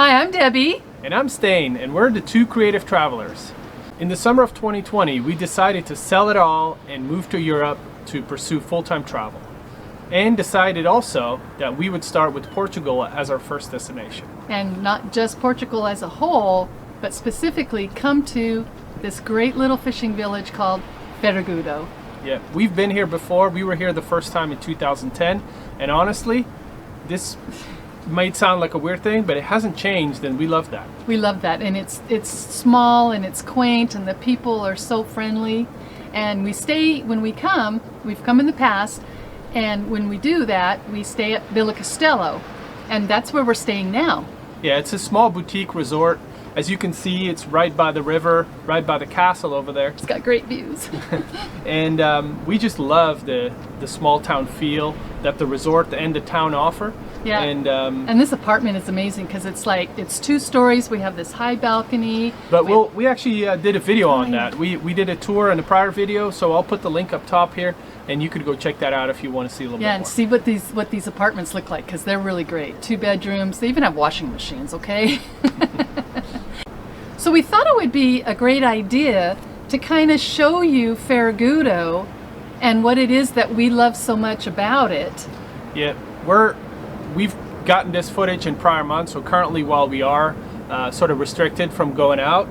Hi, I'm Debbie. And I'm Stain, and we're the two creative travelers. In the summer of 2020, we decided to sell it all and move to Europe to pursue full-time travel. And decided also that we would start with Portugal as our first destination. And not just Portugal as a whole, but specifically come to this great little fishing village called Ferragudo. Yeah, we've been here before. We were here the first time in 2010, and honestly, this might sound like a weird thing, but it hasn't changed, and we love that. We love that, and it's small and it's quaint, and the people are so friendly. And we stay, when we come, we've come in the past, and when we do that, we stay at Villa Castello, and that's where we're staying now. Yeah, it's a small boutique resort. As you can see, it's right by the river, right by the castle over there. It's got great views. And we just love the small town feel that the resort and the town offer. Yeah, and this apartment is amazing because it's 2 stories. We have this high balcony. But we actually did a video on that. We did a tour in the prior video, so I'll put the link up top here, and you could go check that out if you want to see a little bit more. Yeah, and see what these apartments look like, because they're really great. 2 bedrooms. They even have washing machines. Okay. So we thought it would be a great idea to kind of show you Ferragudo and what it is that we love so much about it. Yeah, we've gotten this footage in prior months, so currently while we are sort of restricted from going out,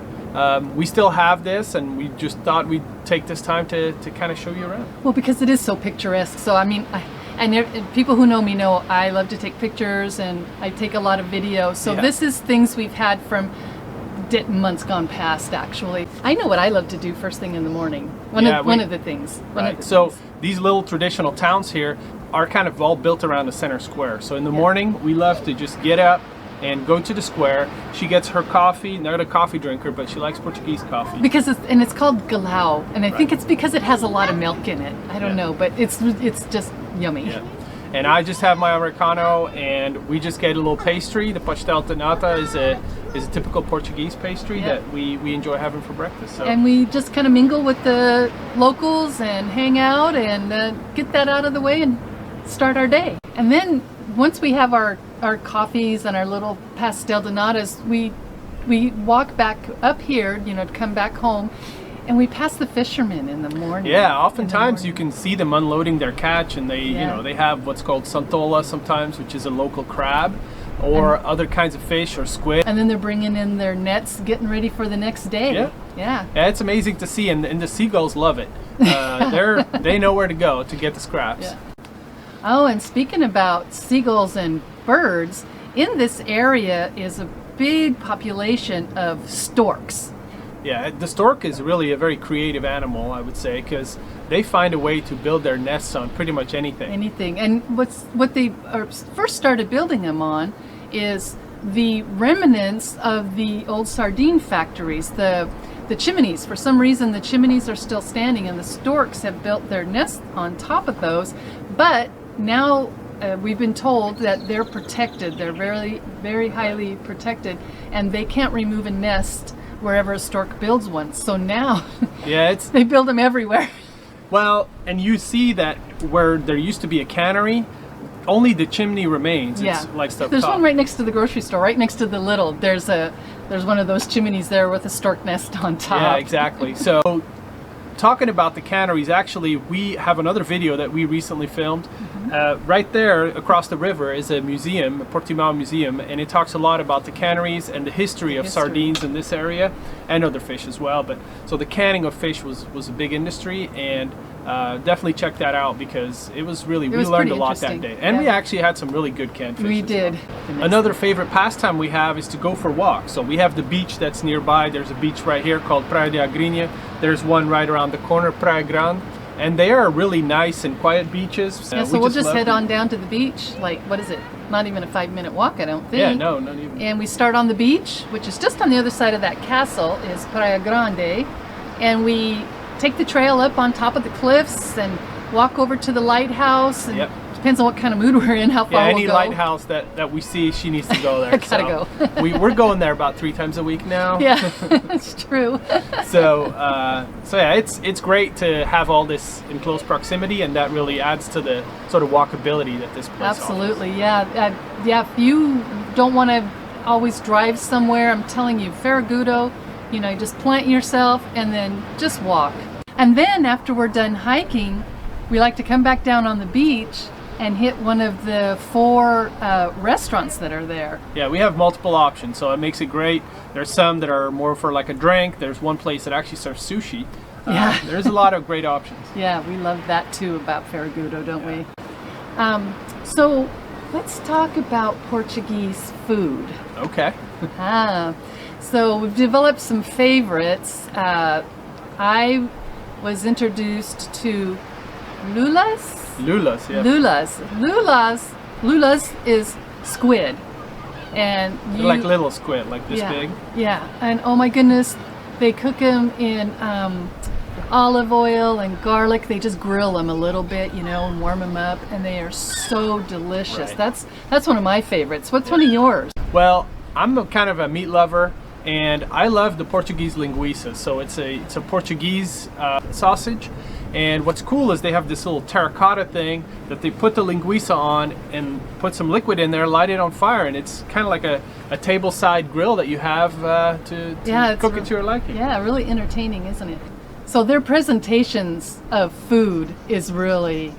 we still have this, and we just thought we'd take this time to kind of show you around. Well, because it is so picturesque. So I mean, and people who know me know I love to take pictures, and I take a lot of video. So Yeah. This is things we've had from months gone past, actually. I know what I love to do first thing in the morning. One of the things. So these little traditional towns here are kind of all built around the center square. So in the morning, we love to just get up and go to the square. She gets her coffee, not a coffee drinker, but she likes Portuguese coffee. Because it's called galao, and I think it's because it has a lot of milk in it. I don't know, but it's just yummy. Yeah. And I just have my Americano, and we just get a little pastry. The pastel de nata is a typical Portuguese pastry that we enjoy having for breakfast. So. And we just kind of mingle with the locals and hang out and get that out of the way and start our day. And then once we have our coffees and our little pastel de natas, we walk back up here, to come back home. And we pass the fishermen in the morning. Yeah, oftentimes you can see them unloading their catch, and they have what's called santola sometimes, which is a local crab, or other kinds of fish or squid. And then they're bringing in their nets, getting ready for the next day. Yeah, it's amazing to see, and the seagulls love it. They know where to go to get the scraps. Yeah. Oh, and speaking about seagulls and birds, in this area is a big population of storks. Yeah, the stork is really a very creative animal, I would say, because they find a way to build their nests on pretty much anything. And what they first started building them on is the remnants of the old sardine factories, the chimneys. For some reason, the chimneys are still standing, and the storks have built their nests on top of those. But now we've been told that they're protected. They're very, very highly protected, and they can't remove a nest wherever a stork builds one. So now they build them everywhere. Well, and you see that where there used to be a cannery, only the chimney remains. Yeah. It's like stuff. There's one right next to the grocery store, right next to the Lidl. There's one of those chimneys there with a stork nest on top. Yeah, exactly. So talking about the canneries, actually we have another video that we recently filmed. Right there across the river is a museum, a Portimao Museum, and it talks a lot about the canneries and the history of sardines in this area, and other fish as well. But so the canning of fish was a big industry, and definitely check that out, because we learned a lot that day, and we actually had some really good canned fish. We did. Another favorite pastime we have is to go for walks. So we have the beach that's nearby. There's a beach right here called Praia de Agrinha. There's one right around the corner, Praia Grande. And they are really nice and quiet beaches. Yeah, so we'll just head on down to the beach. Like, what is it? Not even a 5-minute walk, I don't think. Yeah, no, not even. And we start on the beach, which is just on the other side of that castle, is Praia Grande. And we take the trail up on top of the cliffs and walk over to the lighthouse. And depends on what kind of mood we're in, how far we'll go. Any lighthouse that we see, she needs to go there. I gotta go. We're going there about 3 times a week now. Yeah, that's true. So yeah, it's great to have all this in close proximity, and that really adds to the sort of walkability that this place Absolutely, offers. yeah. If you don't want to always drive somewhere, I'm telling you, Ferragudo, you know, you just plant yourself and then just walk. And then after we're done hiking, we like to come back down on the beach and hit one of the 4 restaurants that are there. Yeah, we have multiple options, so it makes it great. There's some that are more for like a drink. There's one place that actually serves sushi. Yeah. There's a lot of great options. Yeah, we love that too about Ferragudo, don't we? So let's talk about Portuguese food. Okay. So we've developed some favorites. I was introduced to lulas. Lulas, yeah. Lulas is squid, and They're like little squid, like this big. Yeah, and oh my goodness, they cook them in olive oil and garlic. They just grill them a little bit, you know, and warm them up, and they are so delicious. Right. That's one of my favorites. What's one of yours? Well, I'm kind of a meat lover, and I love the Portuguese linguiça. So it's a Portuguese sausage. And what's cool is they have this little terracotta thing that they put the linguiça on and put some liquid in there, light it on fire, and it's kind of like a table-side grill that you have to cook it to your liking. Yeah, really entertaining, isn't it? So their presentations of food is really,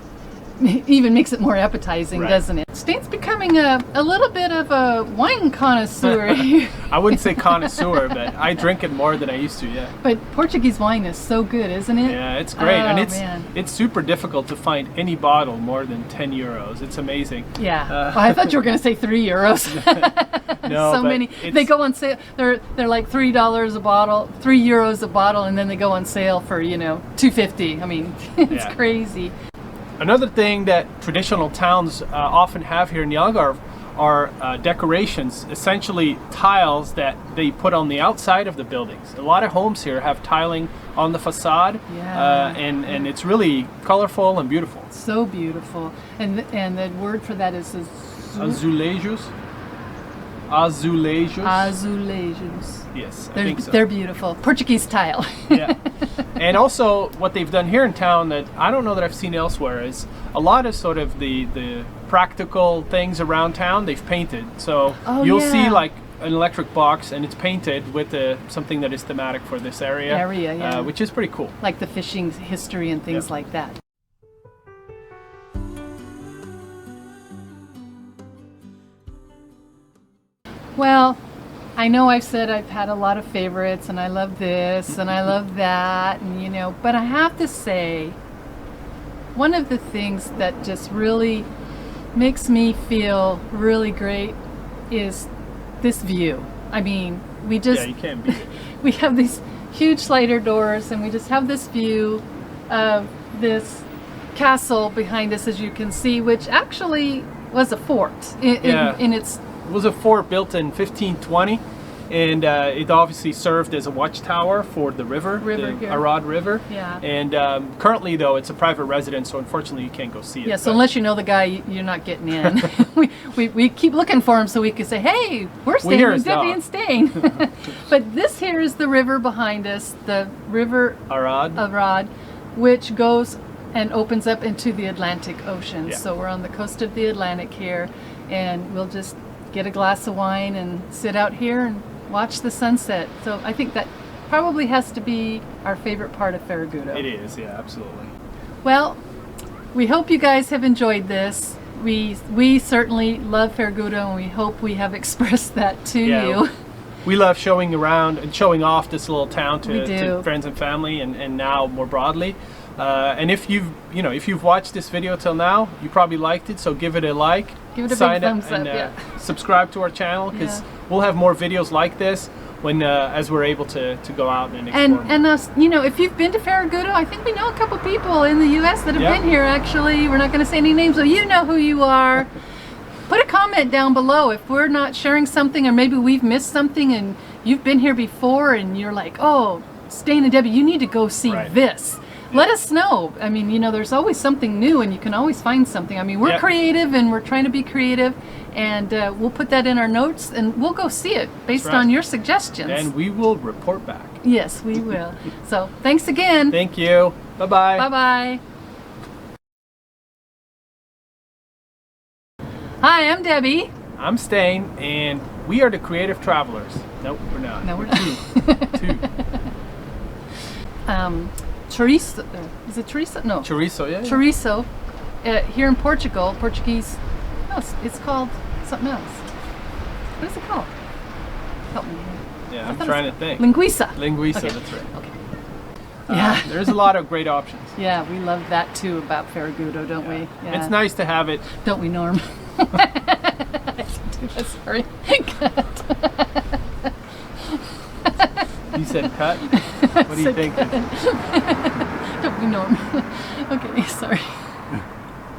even makes it more appetizing, doesn't it? Stain's becoming a little bit of a wine connoisseur here. I wouldn't say connoisseur, but I drink it more than I used to, yeah. But Portuguese wine is so good, isn't it? Yeah, it's great. And man. it's super difficult to find any bottle more than 10 euros. It's amazing. Yeah. Well, I thought you were going to say 3 euros. No, so many. They go on sale. They're like $3 a bottle, €3 a bottle, and then they go on sale for, you know, $2.50. I mean, it's crazy. Another thing that traditional towns often have here in the Algarve are decorations, essentially tiles that they put on the outside of the buildings. A lot of homes here have tiling on the facade, and it's really colorful and beautiful. So beautiful. And the word for that is azulejos. Azulejos. Azulejos. Yes, I think so. They're beautiful. Portuguese tile. Yeah. And also what they've done here in town that I don't know that I've seen elsewhere is a lot of sort of the practical things around town they've painted. So you'll see like an electric box and it's painted with something that is thematic for this area. Which is pretty cool. Like the fishing history and things like that. Well, I know I've said I've had a lot of favorites and I love this and I love that, and you know, but I have to say one of the things that just really makes me feel really great is this view. I mean, we just you can't beat it. We have these huge slider doors and we just have this view of this castle behind us, as you can see, which actually was a fort in its. It was a fort built in 1520, and it obviously served as a watchtower for the river, the Arad River. Yeah. And currently, though, it's a private residence, so unfortunately, you can't go see it. Yeah. So unless you know the guy, you're not getting in. we keep looking for him so we can say, "Hey, we're staying with Debbie and Stain." But this here is the river behind us, the river Arad, which goes and opens up into the Atlantic Ocean. Yeah. So we're on the coast of the Atlantic here, and we'll just get a glass of wine and sit out here and watch the sunset. So I think that probably has to be our favorite part of Ferragudo. It is, yeah, absolutely. Well, we hope you guys have enjoyed this. We certainly love Ferragudo, and we hope we have expressed that to you. We love showing around and showing off this little town We do. to friends and family, and now more broadly. And if you've watched this video till now, you probably liked it. So give it a like, give it a sign big thumbs up, and subscribe to our channel, because we'll have more videos like this when as we're able to go out and explore. And us, you know, if you've been to Ferragudo, I think we know a couple people in the U.S. that have been here. Actually, we're not going to say any names, so you know who you are. Put a comment down below if we're not sharing something, or maybe we've missed something and you've been here before and you're like, oh, Stain and Debbie, you need to go see this. Let us know. I mean, you know, there's always something new and you can always find something. I mean, we're creative and we're trying to be creative, and we'll put that in our notes and we'll go see it based on your suggestions. And we will report back. Yes, we will. So thanks again. Thank you. Bye-bye. Bye-bye. Hi, I'm Debbie. I'm Stain, and We are the creative travelers. Nope, we're not. No, we're two. Chorizo. Is it chorizo? No. Chorizo, yeah. Chorizo. Here in Portugal, Portuguese. No, it's called something else. What is it called? Help me. Yeah, I I'm thought trying it's- to think. Linguiça. Linguiça, Okay. that's right. Okay. Yeah. There's a lot of great options. Yeah, we love that too about Ferragudo, don't we? Yeah. It's nice to have it. Don't we, Norm? Sorry. You said cut? What do you Said think? Don't we, Norm? Okay, sorry.